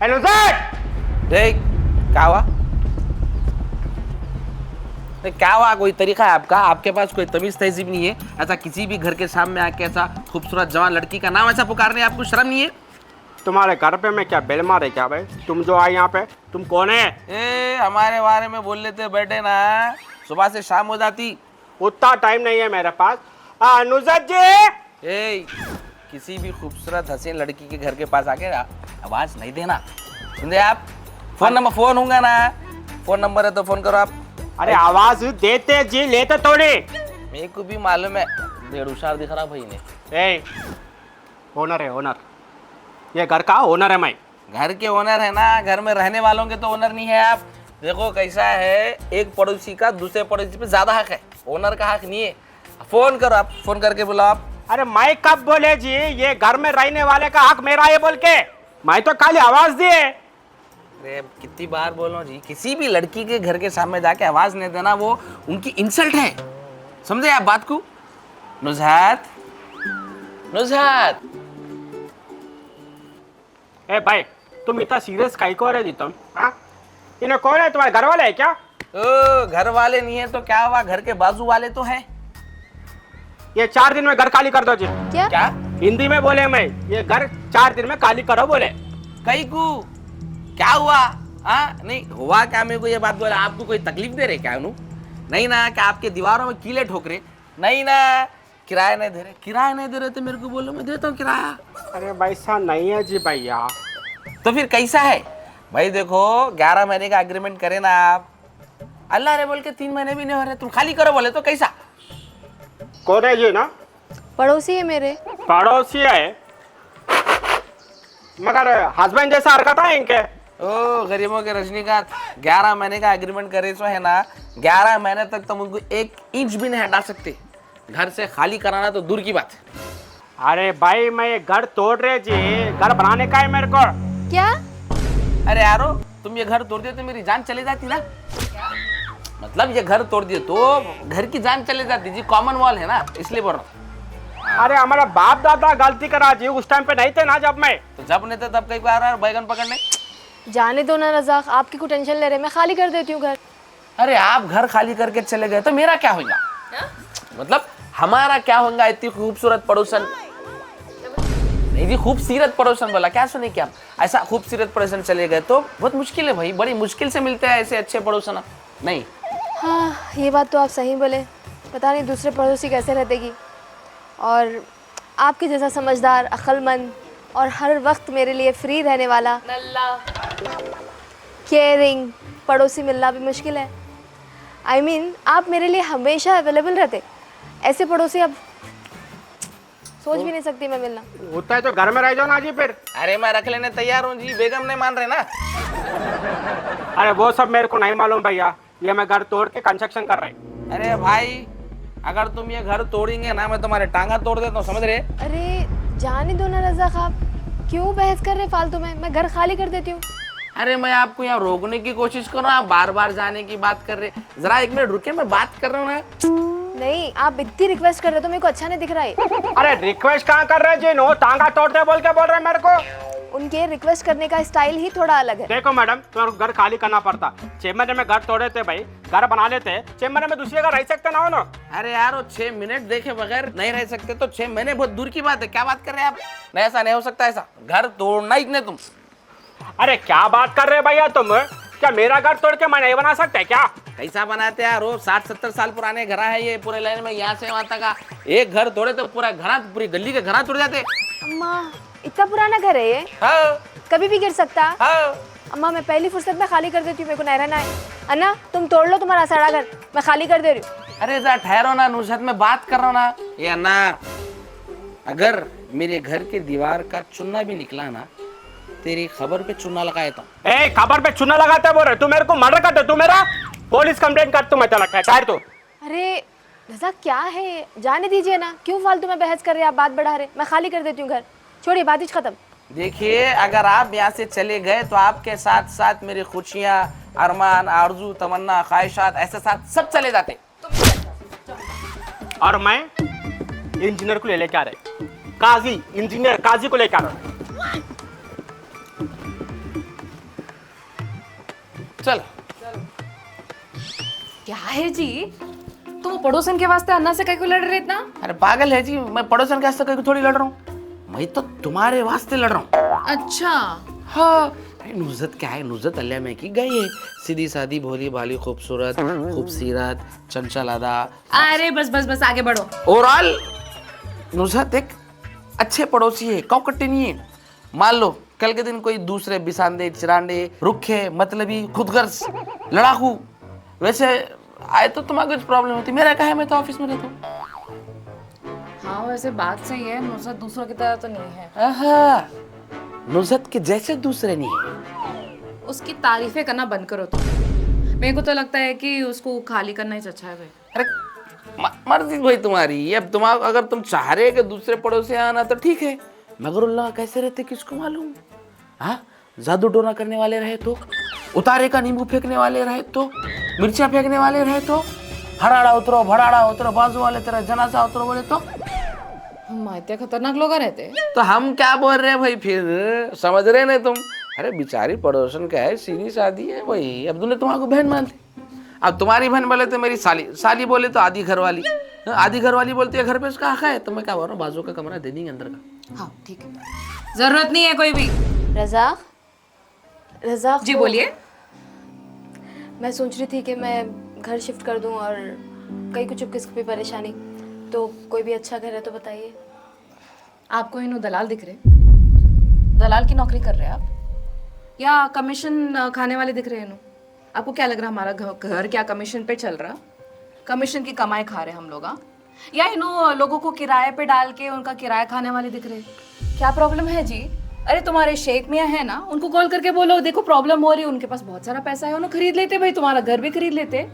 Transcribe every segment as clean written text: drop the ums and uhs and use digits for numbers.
देख क्या हुआ? क्या हुआ? कोई तरीका है आपका? आपके पास कोई तमीज तहजीब नहीं है? ऐसा किसी भी घर के सामने आके ऐसा खूबसूरत जवान लड़की का नाम ऐसा पुकारने आपको शर्म नहीं है? तुम्हारे घर पे मैं क्या बेल मारे क्या भाई? तुम जो आए यहाँ पे, तुम कौन है? हमारे बारे में बोल लेते बैठे ना, सुबह से शाम हो जाती। उतना टाइम नहीं है मेरे पास। नुसरत जी, किसी भी खूबसूरत हसीन लड़की के घर के पास आके आवाज नहीं देना, सुन आप? फोन होगा ना, फोन नंबर है तो फोन करो आप। अरे आवाज देते जी, लेते थोड़ी। मेरे को भी मालूम है, बेड़ुशार दिख रहा भाई ने। ओनर है, ओनर। ये घर का ओनर है मैं। घर के ओनर है ना, घर में रहने वालों के तो ओनर नहीं है आप। देखो कैसा है, एक पड़ोसी का दूसरे पड़ोसी पे ज्यादा हक है, ओनर का हक नहीं है। फोन करो आप, फोन करके बुलाओ आप। अरे मैं कब बोले जी ये घर में रहने वाले का हक मेरा है बोल के? मैं तो खाली आवाज दिए। अरे कितनी बार बोलो जी, किसी भी लड़की के घर के सामने जाके आवाज नहीं देना, वो उनकी इंसल्ट है, समझे आप बात को? नुज़हात, नुज़हात। ए भाई, तुम इतना सीरियस काहे को रहे जी तुम? इन्हें कौन है, तुम्हारे घर वाले है क्या? घर वाले नहीं है तो क्या हुआ, घर के बाजू वाले तो है। ये 4 दिन में घर खाली कर दो जी। क्या? हिंदी में बोले मैं, ये घर 4 दिन में खाली करो बोले। कई को क्या हुआ? नहीं हुआ क्या? मेरे को ये बात बोला, आपको कोई तकलीफ दे रहे क्या? नहीं ना, क्या आपके दीवारों में कीले ठोक रहे? नहीं ना, किराया नहीं दे रहे? किराया नहीं दे रहे तो मेरे को बोलो, मैं देता हूँ किराया। अरे वैसा नहीं है जी भैया। तो फिर कैसा है भाई? देखो 11 महीने का एग्रीमेंट करे ना आप, अल्लाह रे बोल के 3 महीने भी नहीं हो रहे, तुम खाली करो बोले तो कैसा? कौन है जी? ना पड़ोसी है मेरे। पड़ोसी है, मगर हस्बैंड जैसा हरकत है इनके। ओ गरीबों के रजनीकांत, 11 महीने का एग्रीमेंट करे तो है ना, 11 महीने तक तुम उनको 1 इंच भी नहीं हटा सकते। घर से खाली कराना तो दूर की बात है। अरे भाई मैं ये घर तोड़ रहे जी, घर बनाने का है मेरे को। क्या? अरे यारो, तुम ये घर तोड़ दिए तो मेरी जान चली जाती ना। मतलब ये घर तोड़ दिए तो घर की जान चली जाती जी, कॉमन वॉल है ना, इसलिए बोल रहा हूँ। अरे हमारा बाप दादा गलती करा जी, उस टाइम पे नहीं थे ना जब मैं। तो जब नहीं था तब कहीं आ रहा है बैगन पकड़ने? जाने दो ना रज़ाक, आपकी को टेंशन ले रहे, मैं खाली कर देती हूँ घर। अरे आप घर खाली करके चले गए तो मेरा क्या होगा? मतलब हमारा क्या होगा? इतनी खूबसूरत पड़ोसन, नहीं जी खूबसूरत पड़ोसन बोला, क्या सुने क्या? ऐसा खूबसूरत पड़ोसन चले गए तो बहुत मुश्किल है भाई, बड़ी मुश्किल से मिलते हैं ऐसे अच्छे पड़ोसन। नहीं हाँ, ये बात तो आप सही बोले। पता नहीं दूसरे पड़ोसी कैसे रहतेगी। और आपके जैसा समझदार, अक्लमंद और हर वक्त मेरे लिए फ्री रहने वाला, केयरिंग पड़ोसी मिलना भी मुश्किल है। I mean, आप मेरे लिए हमेशा अवेलेबल रहते। ऐसे पड़ोसी अब सोच भी नहीं सकती मैं मिलना। होता है तो घर में रह जाओ ना जी फिर। अरे मैं रख लेने तैयार हूँ जी, बेगम नहीं मान रहे ना। अरे वो सब मेरे को नहीं मालूम भैया, ये मैं घर तोड़ के कंस्ट्रक्शन कर रही। अरे भाई, अगर तुम ये घर तोड़ेंगे ना, मैं तुम्हारे टांगा तोड़ देता हूँ, समझ रहे? अरे जाने दो ना रज़ाक, आप क्यों बहस कर रहे फालतू में? मैं घर खाली कर देती हूँ। अरे मैं आपको यहाँ रोकने की कोशिश कर रहा हूँ, आप बार बार जाने की बात कर रहे। जरा 1 मिनट रुके, मैं बात कर रहा हूँ ना। नहीं, आप इतनी रिक्वेस्ट कर रहे हो तो मेरे को अच्छा नहीं दिख रहा है। अरे रिक्वेस्ट कहाँ कर रहे जी? नो टांगा तोड़ते बोल के बोल रहे मेरे को। उनके रिक्वेस्ट करने का स्टाइल ही थोड़ा अलग है। देखो मैडम, तुम्हारे घर खाली करना पड़ता। 6 महीने में घर तोड़े थे भाई, घर बना लेते। 6 महीने में दूसरे घर रह सकते ना हो ना? अरे यार, 6 मिनट देखे बगैर नहीं रह सकते तो 6 महीने बहुत दूर की बात है। क्या बात कर रहे हैं आप? नहीं, ऐसा नहीं हो सकता, ऐसा घर तोड़ना ही नहीं तुम। अरे क्या बात कर रहे भैया तुम? क्या मेरा घर तोड़ के मैं नहीं बना सकते क्या? कैसा बनाते यार? 60-70 साल पुराने घर है ये, पूरे लाइन में यहाँ से वहाँ तक। एक घर तोड़े तो पूरा घर, पूरी गली के घर तोड़ जाते। अम्मा, इतना पुराना घर है ये? हाँ कभी भी गिर सकता। हाँ। अम्मा मैं पहली फुर्सत में खाली कर देती हूँ, मेरे को नहीं रहना है। अन्ना तुम तोड़ लो तुम्हारा सड़ा घर, मैं खाली कर दे रही हूँ। अरे जरा ठहरो ना नुसरत, में बात कर रहा हूँ ना। ये अन्ना, अगर मेरे घर के दीवार का चुन्ना भी निकला ना, तेरी खबर पे चुन्ना लगाया था। ए खबर पे चुना लगाते बोल रहे तू? मेरे को मर्डर करते तू मेरा? पुलिस कंप्लेंट कर तू, मैं चला ठहर तू। अरे रज़ा क्या है, जाने दीजिए ना, क्यों फालतू में बहस कर रहे हैं आप, बात बढ़ा रहे। मैं खाली कर देती हूँ घर, छोड़िए, बात ही खत्म। देखिए, अगर आप यहाँ से चले गए तो आपके साथ साथ मेरी खुशियाँ, अरमान, आरजू, तमन्ना, ख्वाहिशात, ऐसे साथ सब चले जाते। और मैं इंजीनियर को ले लेके आ रहे, काजी, इंजीनियर काजी को लेके आ रहा। चल। क्या है जी, तुम पड़ोसन के वास्ते अन्ना से कहीं को लड़ रहे इतना? अरे पागल है जी, मैं पड़ोसन के वास्ते कहीं थोड़ी लड़ रहा हूँ, मैं तो तुम्हारे वास्ते लड़ रहा हूँ। अच्छा। हाँ, अरे नुज़त क्या है, नुज़त अल्लाह में की गई है, सीधी सादी भोली भाली खूबसूरत खूबसीरत चंचल अदा। अरे बस बस बस आगे बढ़ो। ओवरऑल नुज़त एक अच्छे पड़ोसी है, कौकट्टे नहीं है। मान लो कल के दिन कोई दूसरे बिसांदे चिरांडे रुखे मतलबी खुदगर्ज लड़ाकू वैसे आए तो तुम्हारा कुछ प्रॉब्लम होती, मेरा क्या है, मैं तो ऑफिस में रहता हूँ। हाँ वैसे बात सही है, नुसरत दूसरों की तरह तो नहीं है। आहा, नुज़त के जैसे दूसरे नहीं है। उसकी तारीफें करना बंद करो तुम। मेरे को तो लगता है कि उसको खाली करना ही अच्छा है भाई। अरे मर्जी भाई तुम्हारी, अब तुम अगर तुम चाह रहे कि दूसरे पड़ोसी आना तो ठीक है, मगर उल्लाह कैसे रहते किसको मालूम। हाँ, जादू टोना करने वाले रहे तो, उतारे का नींबू फेंकने वाले रहे तो, मिर्चा फेंकने वाले रहे तो, हराड़ा उतरो भड़ाड़ा उतरो बाजू वाले तेरा जनाजा उतरो बोले तो इतने खतरनाक लोग रहते हैं। तो हम क्या बोल रहे हैं भाई, फिर समझ रहे नहीं तुम। अरे बेचारी पड़ोसन का है, सीधी शादी है भाई, अब तूने तुम्हारा बहन मान ली। अब तुम्हारी बहन बोले तो मेरी साली, साली बोले तो आधी घर वाली, आधी घर वाली बोलती है घर पे उसका हक है, तो मैं क्या बोल रहा हूँ, बाजू का कमरा दे देंगे अंदर का। हाँ ठीक है, जरूरत नहीं है कोई भी। रज़ाक, रज़ाक जी वो- बोलिए। मैं सोच रही थी कि मैं घर शिफ्ट कर दूं और कहीं कुछ किसको भी परेशानी, तो कोई भी अच्छा घर है तो बताइए। आपको इन्हों दलाल दिख रहे? दलाल की नौकरी कर रहे हैं आप, या कमीशन खाने वाले दिख रहे हैं इन्हों? आपको क्या लग रहा है हमारा घर क्या कमीशन पे चल रहा? कमीशन की कमाई खा रहे हम लोग? हाँ, या इन्हों लोगों को किराए पे डाल के उनका किराया खाने वाले दिख रहे? क्या प्रॉब्लम है जी? अरे तुम्हारे शेख मियाँ है ना, उनको कॉल करके बोलो देखो प्रॉब्लम हो रही है, उनके पास बहुत सारा पैसा है, उन्हें खरीद लेते भाई, तुम्हारा घर भी खरीद लेते।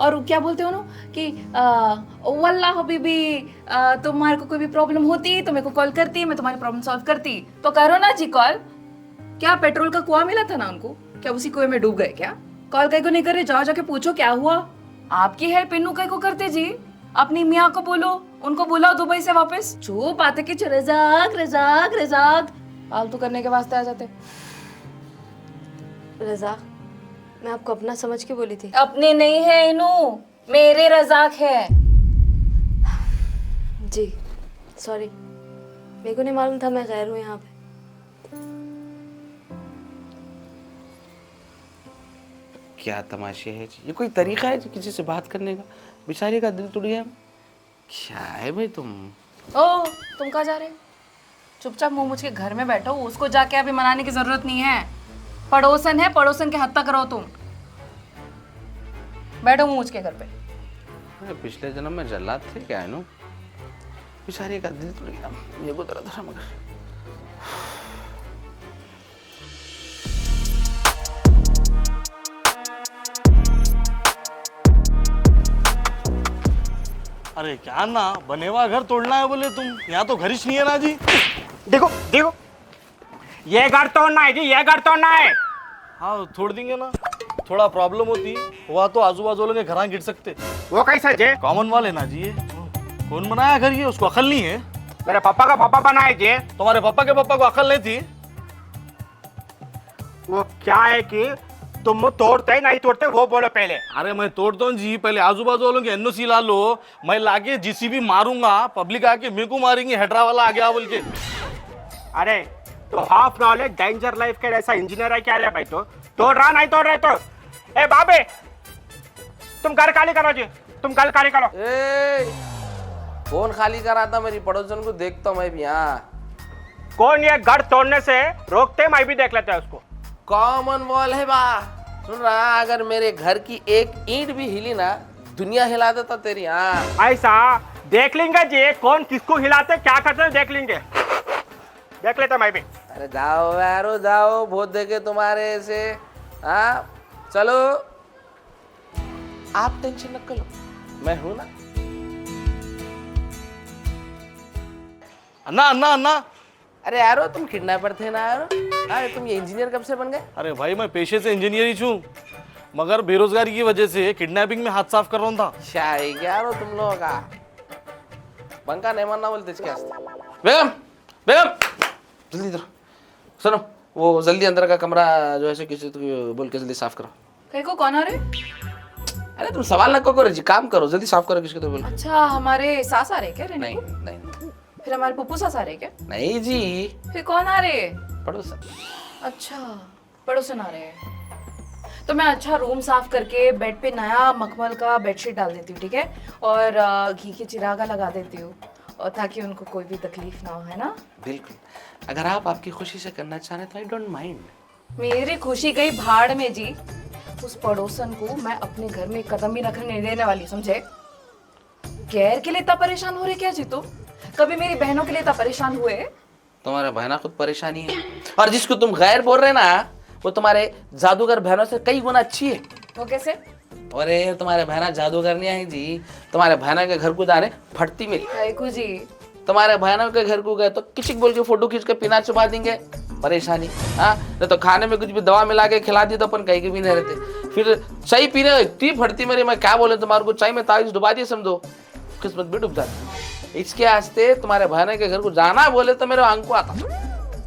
और क्या बोलते हो ना कि वल्लाह बीबी, तुम्हारे को कोई भी प्रॉब्लम होती तो मेरे को कॉल करती, मैं तुम्हारी प्रॉब्लम सॉल्व करती। तो करो ना जी कॉल। क्या पेट्रोल का कुआं मिला था ना उनको, क्या उसी कुएं में डूब गए क्या? कॉल कहीं को नहीं कर रहे, जाओ जाके पूछो क्या हुआ। आपकी हेल्प इन्नू कहीं को करते जी, अपनी मियाँ को बोलो, उनको बुलाओ दुबई से वापस। चुप आते कि रज़ाक रज़ाक रज़ाक फालतू करने के वास्ते आ जाते। रज़ाक, मैं आपको अपना समझ के बोली थी। अपने नहीं है इनू, मेरे रज़ाक है। जी सॉरी, मेरे को नहीं मालूम था मैं गैर हूँ यहाँ पे। क्या तमाशे है जी, ये कोई तरीका है जी किसी से बात करने का? बेचारी का दिल टूट गया। क्या है भाई तुम? ओ तुम कहाँ जा रहे? चुपचाप मुंह मुझ के घर में बैठो, उसको जाके अभी मनाने की जरूरत नहीं है। पड़ोसन है, पड़ोसन के हद तक रहो तुम। बैठो मुंह मुझ के घर पे। अरे पिछले जन्म में जल्लाद थे क्या है नो? बेचारी का दिल टूट गया, ये को तरह था मगर। अरे क्या ना, बने हुआ घर तोड़ना है बोले तुम? यहाँ तो घर ही नहीं है ना जी। देखो देखो, ये घर तोड़ना है जी, ये घर तोड़ना है। हाँ तोड़ देंगे ना, थोड़ा प्रॉब्लम होती वहाँ तो आजू बाजू वालों के घर गिर सकते। वो कैसा जे? कॉमन वाले ना जी, ये कौन बनाया घर, ये उसको अकल नहीं है। मेरे पापा का पापा बनाए जे। तुम्हारे पापा के पापा को अकल नहीं थी? वो क्या है कि तुम तोड़ते नहीं तोड़ते वो बोलो पहले। अरे मैं तोड़ता हूँ जी, पहले आजू बाजू वालों की एनओसी ला लो, मैं लाके जीसीबी मारूंगा, पब्लिक आके मेरे को मारेंगे, हेडरा वाला आ गया बोल के। अरे तो हाफ नॉलेज डेंजर लाइफ के ऐसा इंजीनियर है क्या रे भाई? तो तोड़ रहा नहीं तोड़ रहे तो ए बाबे, तुम घर खाली करो जी, तुम घर खाली करो। फोन खाली करा था, मेरी पड़ोसन को देखता हूँ मैं भी। हाँ, कौन ये घर तोड़ने से रोकते, मैं भी देख लेता है उसको। कॉमन वॉल है बा। सुन रहा, अगर मेरे घर की एक ईंट भी हिली ना, दुनिया हिला देता तेरी। हाँ ऐसा देख लेंगे जी, कौन किसको हिलाते क्या करते हैं देख लेंगे, देख लेता मैं भी। अरे जाओ यारो जाओ, बहुत देखे तुम्हारे से। हाँ चलो, आप टेंशन न करो, मैं हूं ना। अन्ना अन्ना अन्ना। अरे यारो तुम किडनैपर थे ना यारो? अरे तुम ये इंजीनियर कब से बन गए? अरे भाई मैं पेशे से इंजीनियर ही छूँ, मगर बेरोजगारी की वजह से किडनैपिंग में हाथ साफ कर रहा था। शाही क्या यारो तुम लोगों का? बंका नहीं मानना बोलते इसके वास्ते। बेगम बेगम जल्दी इधर सुनो, वो जल्दी अंदर का कमरा जो है किसी को बोल के जल्दी साफ करो। कहीं को कौन आ रहे? अरे तुम सवाल ना करो जी, काम करो, जल्दी साफ करो किसको तो बोलो। अच्छा, हमारे सास आ रहे क्या रहने नहीं को? नहीं फिर हमारे पप्पू सास आ रहे क्या? नहीं जी, फिर कौन आ रहे? पड़ोसन। अच्छा, पड़ोसन आ रहे हैं। तो मैं अच्छा रूम साफ करके बेड पे नया मखमल का बेडशीट डाल देती हूँ, ठीक है? और घी की चिरागा लगा देती हूँ, और ताकि उनको कोई भी तकलीफ ना हो, है ना? बिल्कुल, अगर आप आपकी खुशी से करना चाह रहे तो आई डोंट माइंड। मेरी खुशी गई भाड़ में जी। उस पड़ोसन को मैं अपने घर में कदम भी रखने नहीं देने वाली, समझे? गैर के लिए इतना परेशान हो रहे क्या जी तुम? कभी मेरी बहनों के लिए इतना परेशान हुए? तुम्हारा बहना खुद परेशानी है, और जिसको तुम गैर बोल रहे ना वो तुम्हारे जादूगर बहनों से कई गुना अच्छी है। वो कैसे? अरे तुम्हारे बहना जादूगर नहीं है जी, तुम्हारे बहना के घर को जाने फटती मिली। काकू जी, तुम्हारे बहनों के घर को गए तो किचिक बोल के फोटो खींच के पीना चुबा देंगे, परेशानी। हाँ, नहीं तो खाने में कुछ भी दवा मिला के खिला दी तो अपन कहीं के भी नहीं रहते। फिर चाय पीने इतनी फटती मेरी, मैं क्या बोले तुम्हारे को, चाय में तावीज डुबा दिए समझो, किस्मत भी डूब जाती। इसके वास्ते तुम्हारे बहन के घर को जाना बोले तो मेरे आंख को आता।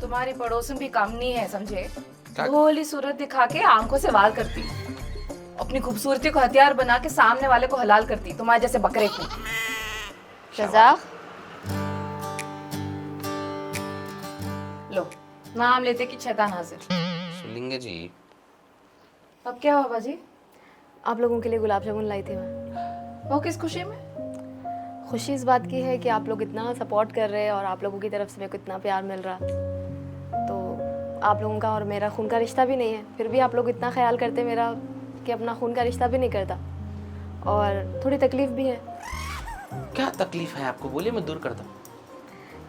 तुम्हारी पड़ोसन भी काम नहीं है, समझे? क्या? भोली सूरत दिखा के आंखों से वार करती, अपनी खूबसूरती को हथियार बना के सामने वाले को हलाल करती, तुम्हारे जैसे बकरे को। रज़ाक, लो, नाम लेते कि शैतान हाजिर। सुनेंगे जी। अब क्या हुआ बाजी? आप लोगों के लिए गुलाब जामुन लाई थी मैं। वो किस खुशी में? खुशी इस बात की है कि आप लोग इतना सपोर्ट कर रहे हैं और आप लोगों की तरफ से मेरे को इतना प्यार मिल रहा। तो आप लोगों का और मेरा खून का रिश्ता भी नहीं है, फिर भी आप लोग इतना ख्याल करते मेरा कि अपना खून का रिश्ता भी नहीं करता। और थोड़ी तकलीफ़ भी है। क्या तकलीफ है आपको, बोलिए, मैं दूर करता हूँ।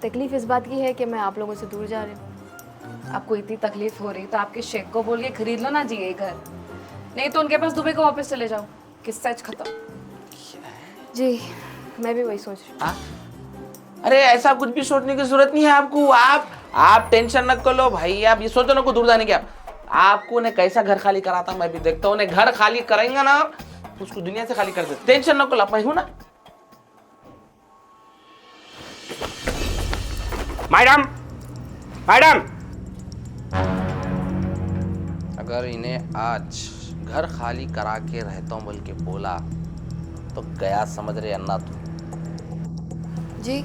तकलीफ़ इस बात की है कि मैं आप लोगों से दूर जा रही हूँ। आपको इतनी तकलीफ हो रही तो आपके शेख को बोल के खरीद लो ना जी ये घर, नहीं तो उनके पास दुबई को वापस चले जाओ। किस्सा खत्म। जी, मैं भी वही सोच रही हूँ। हाँ? अरे ऐसा कुछ भी सोचने की जरूरत नहीं है आपको। आप टेंशन न कर लो भाई, आप ये सोचो ना को दूर जाने की। आपको उन्हें कैसा घर खाली कराता मैं भी देखता हूँ। उन्हें घर खाली करेंगे ना उसको दुनिया से खाली कर दे। टेंशन न करो, मैं हूं ना। मैडम, मैडम, अगर इन्हें आज घर खाली करा के रहता हूँ बोल के बोला तो गया समझ रहे अन्ना तू। जी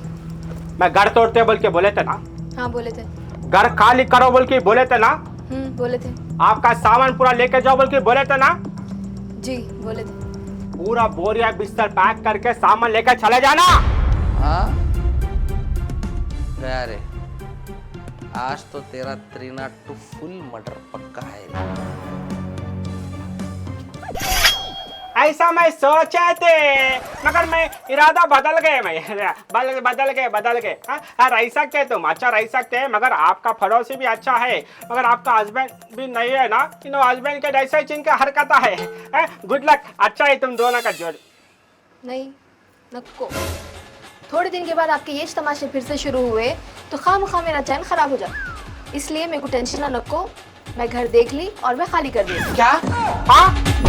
मैं घर तोड़ते बोल के बोले थे ना? हाँ बोले थे। घर खाली करो बोल के बोले थे ना? बोले थे। आपका सामान पूरा लेके जाओ बोल के बोले थे ना? जी बोले थे। पूरा बोरिया बिस्तर पैक करके सामान लेकर चले जाना। हाँ गया रे, आज तो तेरा 302 फुल मर्डर पक्का है। ऐसा मैं सोचे थे, मगर मैं इरादा बदल गए। मैं बदल गए। हाँ, रह सकते तुम, अच्छा रह सकते हैं, मगर आपका पड़ोसी भी अच्छा है, मगर आपका हस्बैंड भी नहीं है ना। इन हस्बैंड के जैसे जिनका हरकत है। गुड लक, अच्छा है तुम दोनों का जोड़। नहीं नको, थोड़े दिन के बाद आपके ये तमाशे फिर से शुरू हुए तो खामखा मेरा चैन खराब हो जाए। इसलिए मेरे को टेंशन ना नको, मैं घर देख ली और मैं खाली कर दी। क्या? हाँ